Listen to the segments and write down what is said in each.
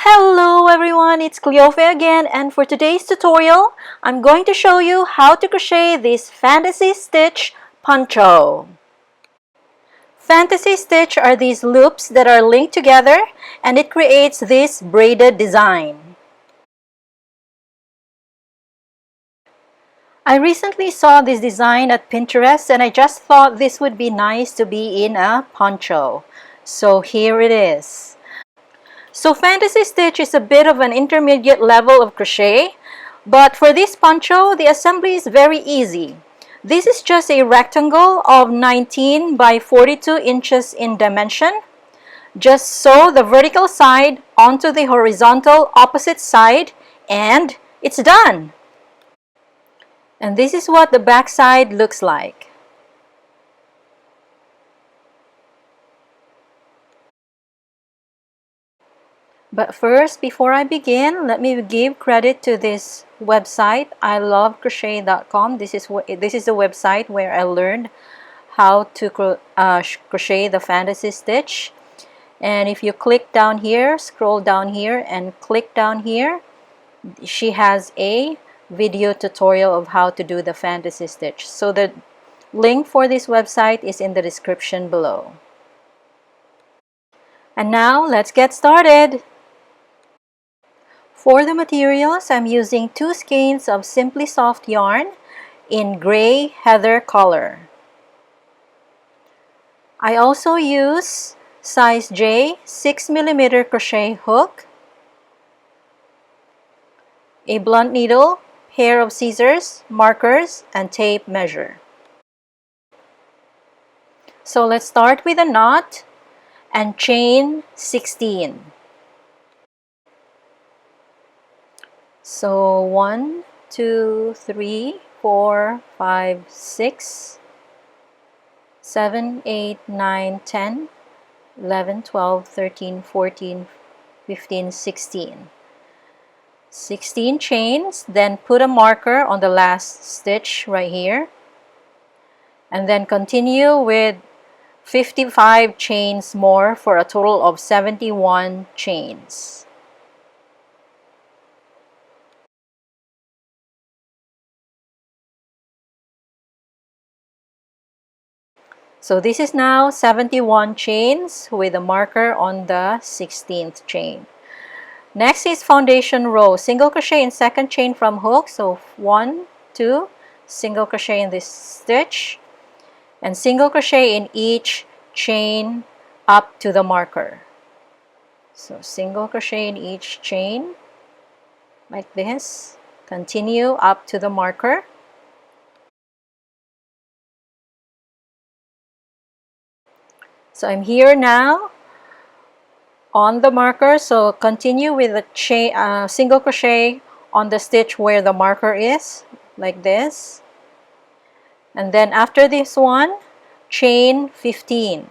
Hello everyone, it's Cleofe again, and for today's tutorial, I'm going to show you how to crochet this Fantasy Stitch Poncho. Fantasy Stitch are these loops that are linked together and it creates this braided design. I recently saw this design at Pinterest and I just thought this would be nice to be in a poncho. So here it is. So Fantasy Stitch is a bit of an intermediate level of crochet, but for this poncho, the assembly is very easy. This is just a rectangle of 19 by 42 inches in dimension. Just sew the vertical side onto the horizontal opposite side and it's done. And this is what the back side looks like. But first, before I begin, let me give credit to this website, ilovecrochet.com. This is the website where I learned how to crochet the Fantasy Stitch. And if you click down here, scroll down here and click down here, she has a video tutorial of how to do the Fantasy Stitch. So the link for this website is in the description below. And now let's get started. For the materials, I'm using 2 skeins of Simply Soft yarn in gray heather color. I also use size J 6mm crochet hook, a blunt needle, pair of scissors, markers, and tape measure. So let's start with a knot and chain 16. So 1, 2, 3, 4, 5, 6, 7, 8, 9, 10, 11, 12, 13, 14, 15, 16. 16 chains, then put a marker on the last stitch right here. And then continue with 55 chains more for a total of 71 chains. So this is now 71 chains with a marker on the 16th chain. Next is foundation row. Single crochet in second chain from hook. So 1, 2, single crochet in this stitch, and single crochet in each chain up to the marker. So single crochet in each chain like this. Continue up to the marker. So I'm here now on the marker, so continue with the chain, single crochet on the stitch where the marker is, like this. And then after this one, chain 15.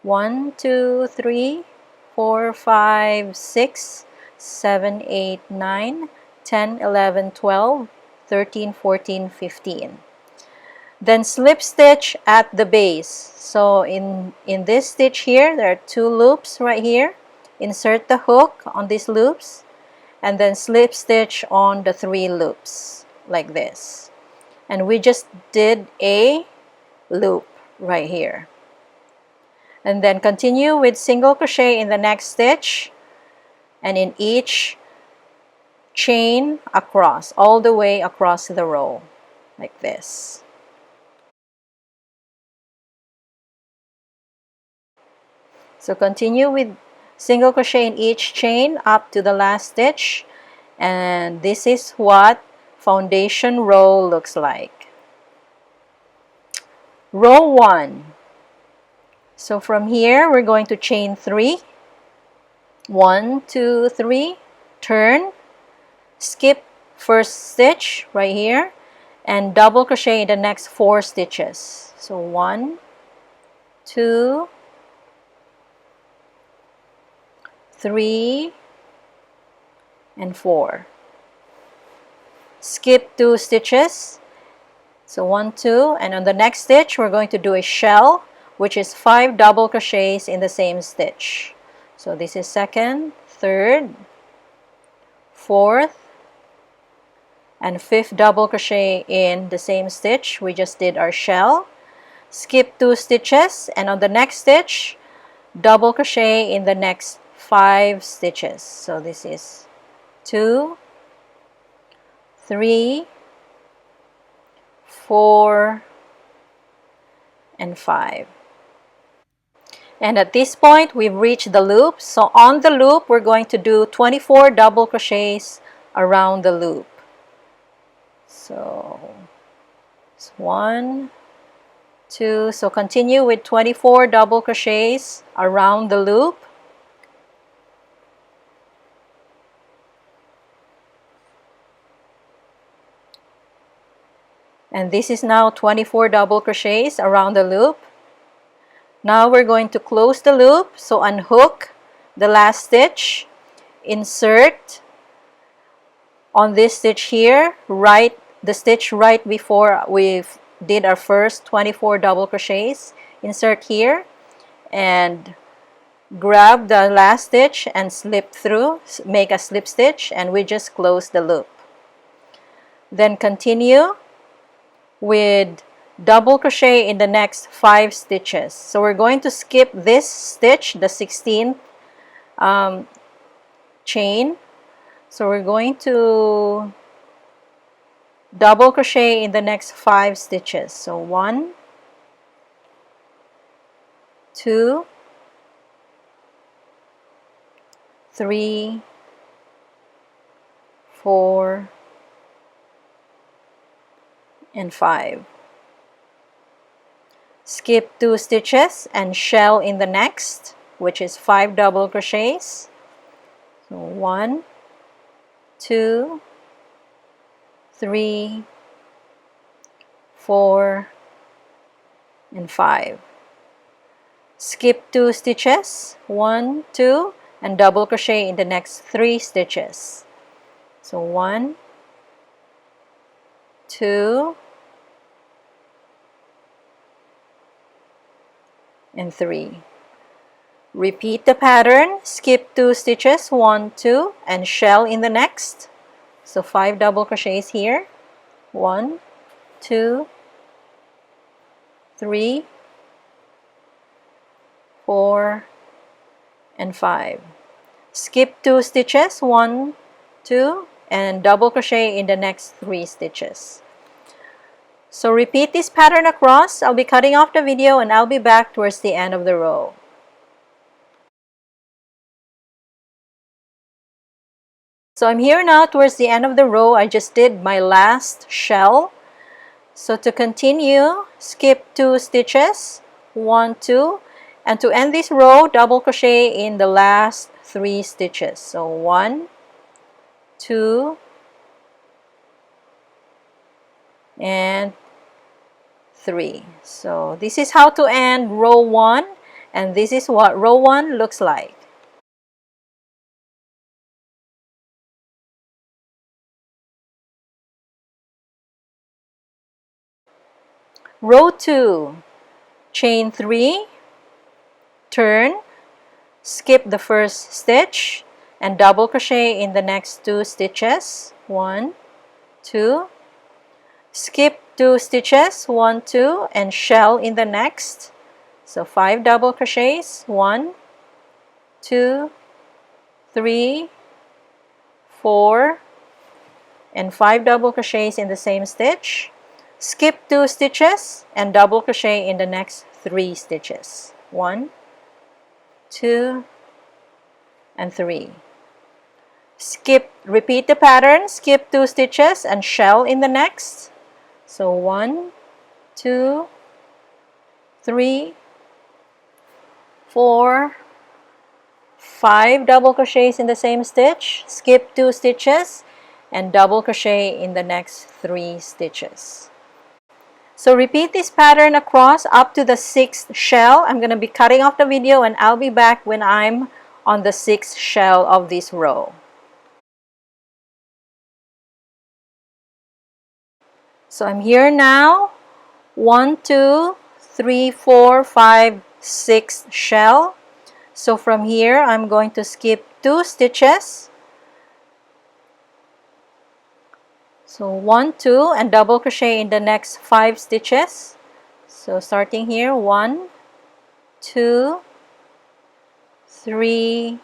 1, 2, 3, 4, 5, 6, 7, 8, 9, 10, 11, 12, 13, 14, 15. Then slip stitch at the base. So in this stitch here, there are 2 loops right here. Insert the hook on these loops and then slip stitch on the 3 loops like this. And we just did a loop right here. And then continue with single crochet in the next stitch and in each chain across, all the way across the row like this. So continue with single crochet in each chain up to the last stitch, and this is what foundation row looks like. Row 1. So from here we're going to chain 3. 1, 2, 3, turn, skip first stitch right here, and double crochet in the next 4 stitches. So 1, 2, 3, and 4. Skip 2 stitches. So 1, 2, and on the next stitch we're going to do a shell, which is 5 double crochets in the same stitch. So this is second, third, fourth, and fifth double crochet in the same stitch we just did our shell. Skip 2 stitches, and on the next stitch, double crochet in the next 5 stitches. So this is 2, 3, 4, and 5. And at this point, we've reached the loop. So on the loop, we're going to do 24 double crochets around the loop. So it's 1, 2, so continue with 24 double crochets around the loop. And this is now 24 double crochets around the loop. Now we're going to close the loop, so unhook the last stitch, insert on this stitch here, the stitch right before we did our first 24 double crochets, insert here, and grab the last stitch and slip through, make a slip stitch, and we just close the loop. Then continue with double crochet in the next 5 stitches. So we're going to skip this stitch, the 16th chain. So we're going to double crochet in the next 5 stitches. So 1, 2, 3, 4, and 5. Skip 2 stitches and shell in the next, which is 5 double crochets. So 1, 2, 3, 4, and 5. Skip 2 stitches, 1, 2, and double crochet in the next 3 stitches. So 1, 2, and 3. Repeat the pattern, skip 2 stitches, 1, 2, and shell in the next. So 5 double crochets here. 1, 2, 3, 4, and 5. Skip 2 stitches, 1, 2, and double crochet in the next 3 stitches. So repeat this pattern across. I'll be cutting off the video and I'll be back towards the end of the row. So I'm here now towards the end of the row. I just did my last shell. So to continue, skip 2 stitches, 1, 2, and to end this row, double crochet in the last 3 stitches. So 1, 2, and 3. So this is how to end row 1, and this is what row 1 looks like. Row 2, chain 3, turn, skip the first stitch, and double crochet in the next 2 stitches. 1, 2, skip 2 stitches, 1, 2, and shell in the next. So 5 double crochets, 1, 2, 3, 4, and 5 double crochets in the same stitch. Skip 2 stitches and double crochet in the next 3 stitches. 1, 2, and 3. Repeat the pattern, skip 2 stitches and shell in the next. So 1, 2, 3, 4, 5 double crochets in the same stitch, skip 2 stitches, and double crochet in the next 3 stitches. So repeat this pattern across up to the 6th shell. I'm going to be cutting off the video and I'll be back when I'm on the 6th shell of this row. So I'm here now, 1, 2, 3, 4, 5, 6 shell. So from here, I'm going to skip 2 stitches, So 1, 2, and double crochet in the next 5 stitches. So starting here, 1, 2, 3,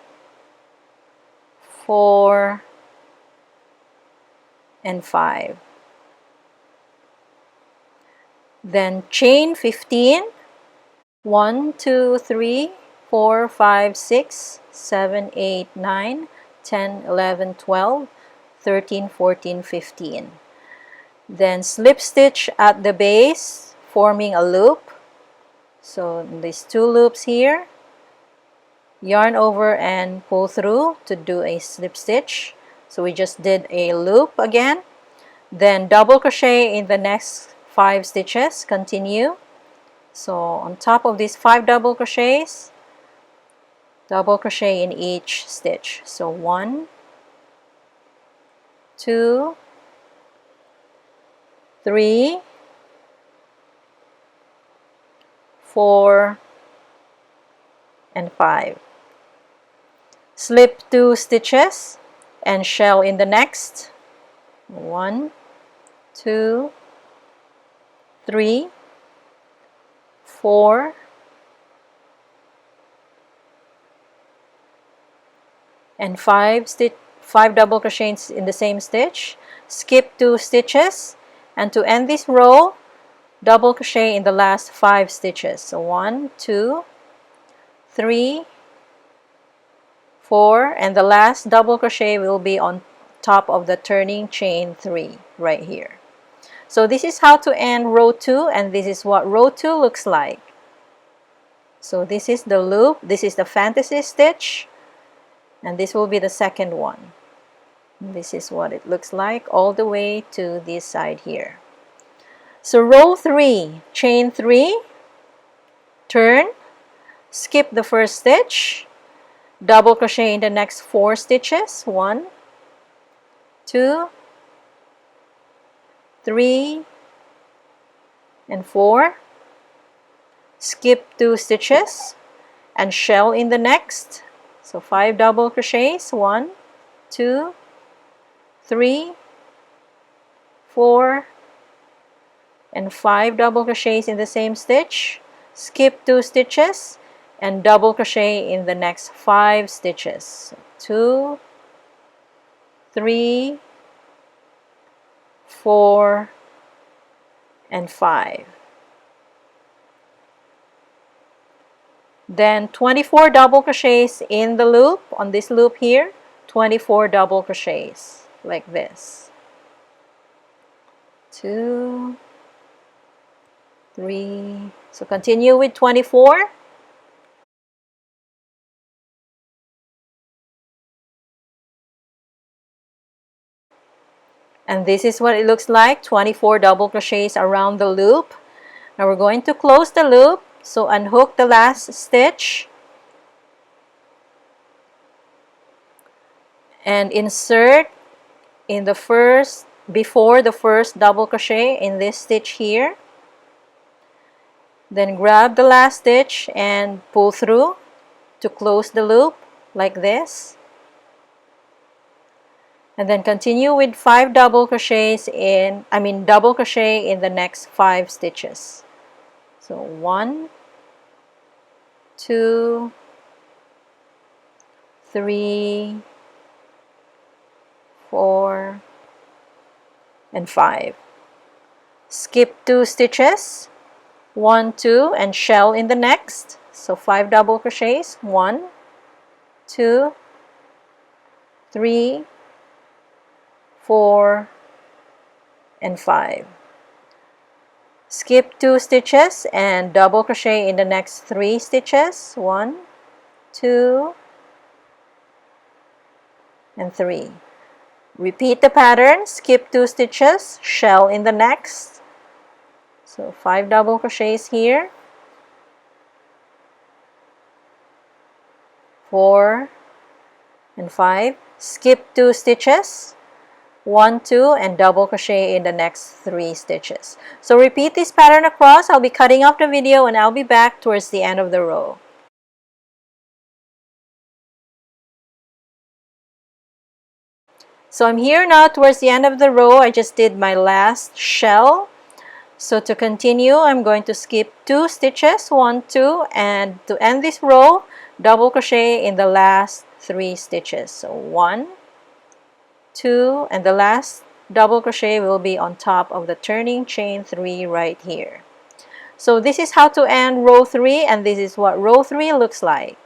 4, and 5. Then chain 15. 1, 2, 3, 4, 5, 6, 7, 8, 9, 10, 11, 12, 13, 14, 15. Then slip stitch at the base, forming a loop. So these 2 loops here. Yarn over and pull through to do a slip stitch. So we just did a loop again. Then double crochet in the next 5 stitches. Continue. So on top of these 5 double crochets, double crochet in each stitch. So 1, 2, 3, 4, and 5. Slip 2 stitches and shell in the next. 1, 2, 3, 4, and 5 double crochets in the same stitch. Skip 2 stitches, and to end this row, double crochet in the last 5 stitches. So 1, 2, 3, 4, and the last double crochet will be on top of the turning chain 3 right here. So this is how to end row 2, and this is what row 2 looks like. So this is the loop, this is the fantasy stitch, and this will be the second one. This is what it looks like all the way to this side here. So row 3, chain 3, turn, skip the first stitch, double crochet in the next 4 stitches. 1, 2, 3, and 4. Skip 2 stitches and shell in the next. So 5 double crochets. 1, 2, 3, 4, and 5 double crochets in the same stitch. Skip 2 stitches and double crochet in the next 5 stitches. So 2, 3, 4, and 5. Then 24 double crochets in the loop, on this loop here, 24 double crochets like this. 2, 3, so continue with 24. And this is what it looks like, 24 double crochets around the loop. Now we're going to close the loop, so unhook the last stitch and insert in the first, before the first double crochet in this stitch here. Then grab the last stitch and pull through to close the loop like this. And then continue with 5 double crochets double crochet in the next 5 stitches. So 1, 2, 3, 4, and 5. Skip 2 stitches, 1, 2, and shell in the next. So 5 double crochets. 1, 2, 3, 4, and 5. Skip 2 stitches and double crochet in the next 3 stitches. 1, 2, and 3. Repeat the pattern. Skip 2 stitches, shell in the next. So 5 double crochets here. 4 and 5. Skip 2 stitches. 1, 2, and double crochet in the next 3 stitches. So repeat this pattern across. I'll be cutting off the video and I'll be back towards the end of the row. So I'm here now towards the end of the row. I just did my last shell. So to continue, I'm going to skip 2 stitches, 1, 2, and to end this row, double crochet in the last 3 stitches. So 1, 2, and the last double crochet will be on top of the turning chain 3 right here. So this is how to end row 3, and this is what row 3 looks like.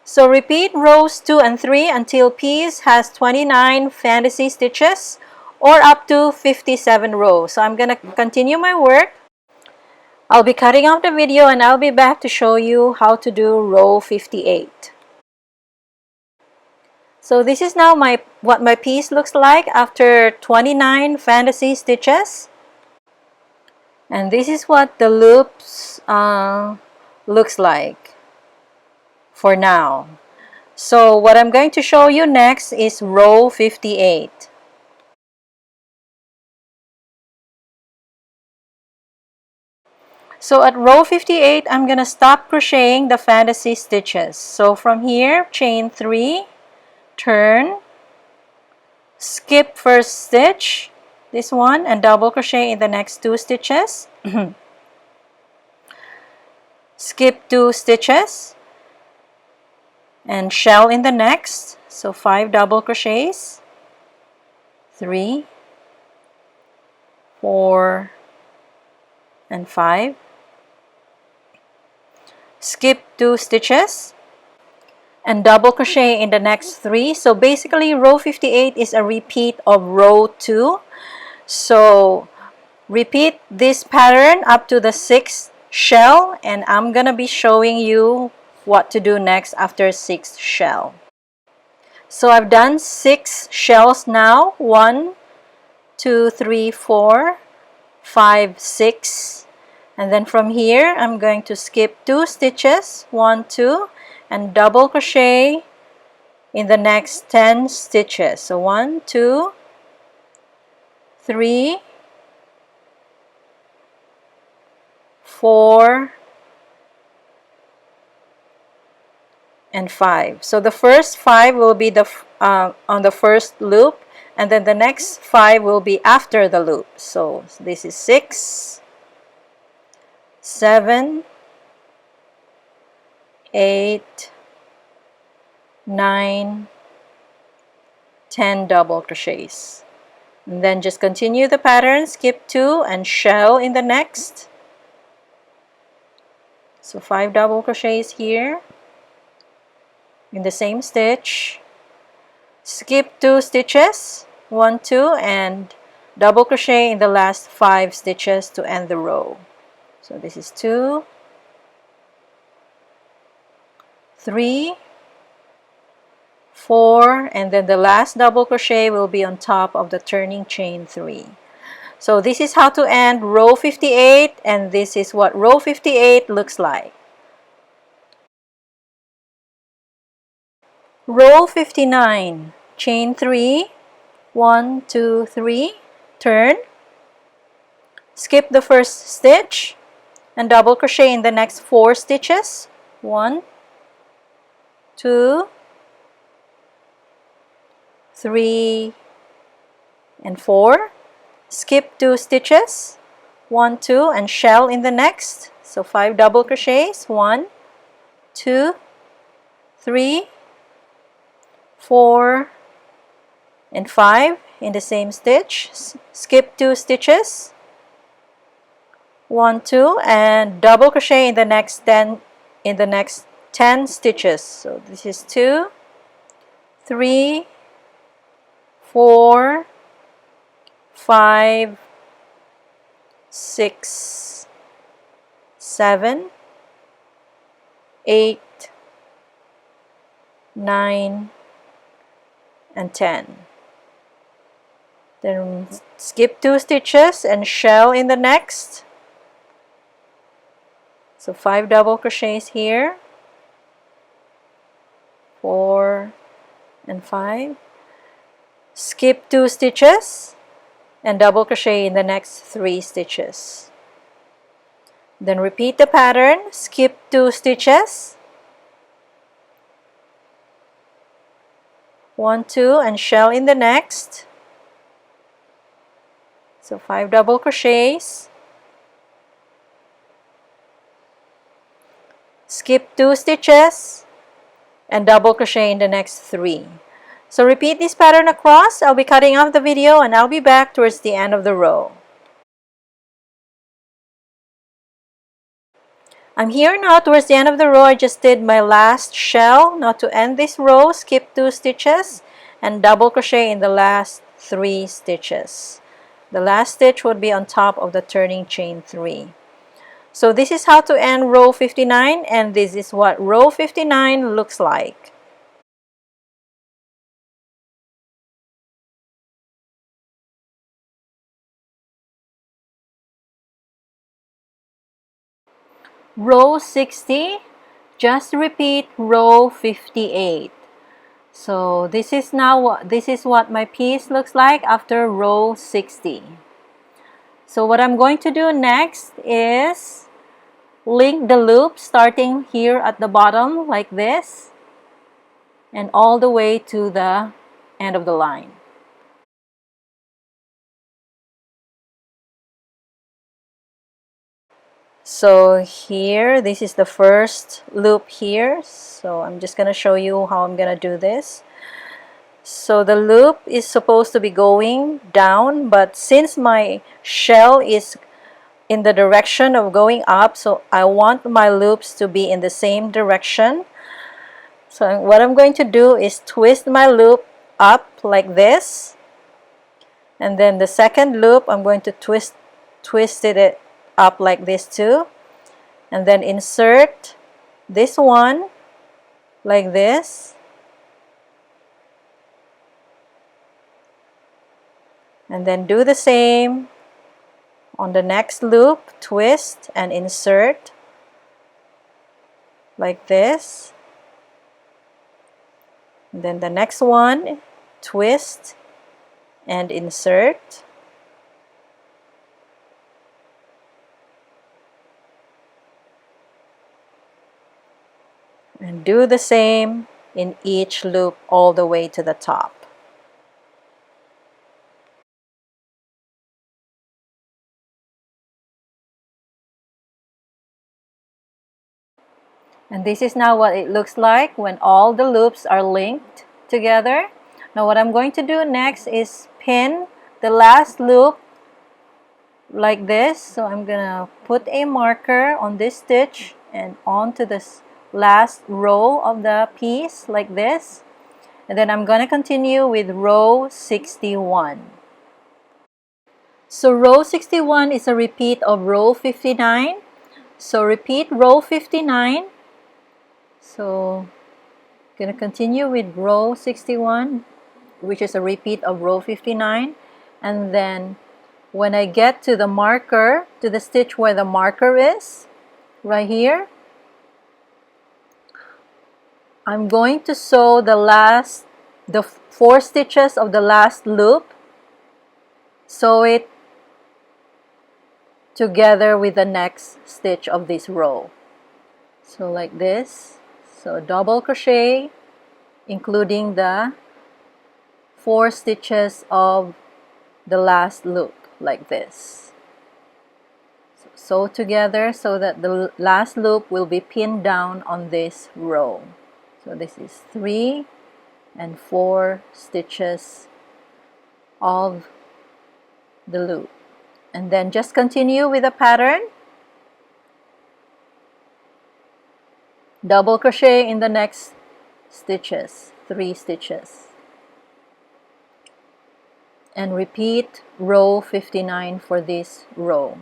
So repeat rows 2 and 3 until piece has 29 fantasy stitches or up to 57 rows. So I'm going to continue my work. I'll be cutting off the video and I'll be back to show you how to do row 58. So this is now what my piece looks like after 29 fantasy stitches. And this is what the loops looks like for now. So what I'm going to show you next is row 58. So at row 58, I'm going to stop crocheting the fantasy stitches. So from here, chain 3, turn, skip first stitch, this one, and double crochet in the next 2 stitches. Skip 2 stitches and shell in the next. So 5 double crochets, 3, 4, and 5. Skip 2 stitches and double crochet in the next 3. So basically row 58 is a repeat of row 2. So repeat this pattern up to the 6th shell, and I'm gonna be showing you what to do next after 6th shell. So I've done 6 shells now. 1, 2, 3, 4, 5, 6. And then from here, I'm going to skip 2 stitches, 1, 2, and double crochet in the next 10 stitches. So 1, 2, 3, 4, and 5. So the first 5 will be on the first loop, and then the next 5 will be after the loop. So this is 6, 7, 8, 9, 10 double crochets. And then just continue the pattern, skip 2 and shell in the next. So 5 double crochets here in the same stitch. Skip 2 stitches, 1, 2, and double crochet in the last 5 stitches to end the row. So this is 2, 3, 4, and then the last double crochet will be on top of the turning chain 3. So this is how to end row 58, and this is what row 58 looks like. Row 59, chain 3, 1, 2, 3, turn, skip the first stitch, and double crochet in the next 4 stitches. 1, 2, 3, and 4. Skip 2 stitches, 1, 2, and shell in the next. So 5 double crochets, 1, 2, 3, 4, and 5 in the same stitch. Skip 2 stitches, 1, 2, and double crochet in the next 10 stitches. So this is 2, 3, 4, 5, 6, 7, 8, 9, and 10. Then skip 2 stitches and shell in the next. So 5 double crochets here. 4 and 5. Skip 2 stitches and double crochet in the next 3 stitches. Then repeat the pattern, skip 2 stitches, 1, 2, and shell in the next. So 5 double crochets, skip 2 stitches, and double crochet in the next 3. So repeat this pattern across. I'll be cutting off the video and I'll be back towards the end of the row. I'm here now towards the end of the row. I just did my last shell. Now to end this row, skip 2 stitches and double crochet in the last 3 stitches. The last stitch would be on top of the turning chain 3. So this is how to end row 59, and this is what row 59 looks like. Row 60, just repeat row 58. So this is what my piece looks like after row 60. So what I'm going to do next is link the loop starting here at the bottom like this and all the way to the end of the line. So here, this is the first loop here. So I'm just going to show you how I'm going to do this. So the loop is supposed to be going down, but since my shell is in the direction of going up, so I want my loops to be in the same direction. So what I'm going to do is twist my loop up like this, and then the second loop I'm going to twist it up like this too, and then insert this one like this, and then do the same on the next loop, twist and insert like this, and then the next one, twist and insert, and do the same in each loop all the way to the top. And this is now what it looks like when all the loops are linked together. Now what I'm going to do next is pin the last loop like this. So I'm gonna put a marker on this stitch and onto this last row of the piece like this, and then I'm gonna continue with row 61. So row 61 is a repeat of row 59. So repeat row 59. So gonna continue with row 61, which is a repeat of row 59, and then when I get to the marker, to the stitch where the marker is right here, I'm going to sew the 4 stitches of the last loop, sew it together with the next stitch of this row. So like this. So double crochet including the 4 stitches of the last loop like this. So sew together so that the last loop will be pinned down on this row. So this is 3 and 4 stitches of the loop, and then just continue with the pattern. Double crochet in the next stitches, 3 stitches, and repeat row 59 for this row.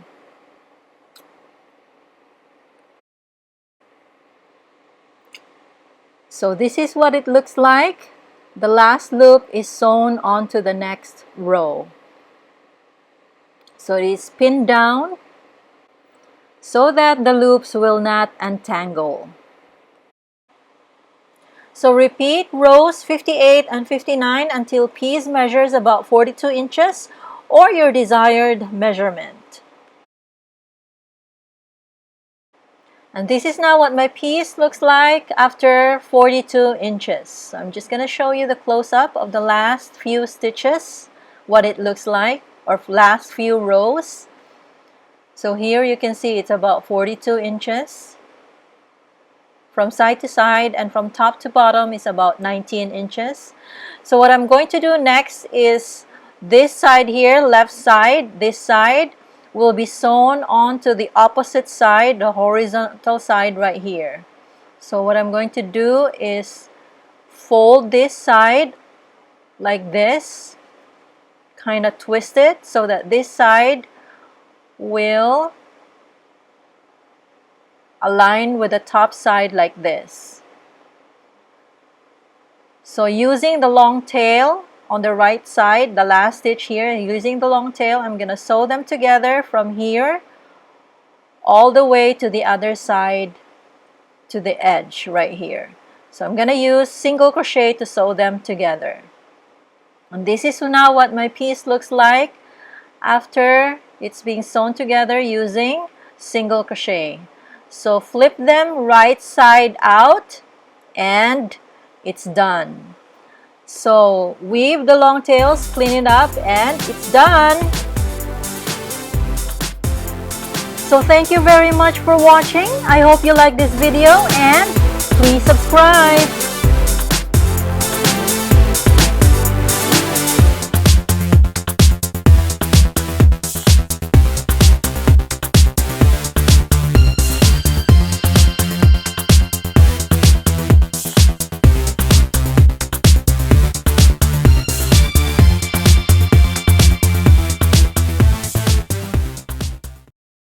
So this is what it looks like. The last loop is sewn onto the next row. So it is pinned down so that the loops will not untangle. So repeat rows 58 and 59 until piece measures about 42 inches or your desired measurement. And this is now what my piece looks like after 42 inches. So I'm just going to show you the close-up of the last few stitches, what it looks like, or last few rows. So here you can see it's about 42 inches. From side to side and from top to bottom is about 19 inches. So what I'm going to do next is this side here, left side, this side will be sewn onto the opposite side, the horizontal side right here. So what I'm going to do is fold this side like this, kind of twist it so that this side will align with the top side like this. So using the long tail on the right side, the last stitch here, using the long tail, I'm going to sew them together from here all the way to the other side to the edge right here. So I'm going to use single crochet to sew them together. And this is now what my piece looks like after it's being sewn together using single crochet. So flip them right side out and it's done. So weave the long tails, clean it up, and it's done. So thank you very much for watching. I hope you like this video and please subscribe.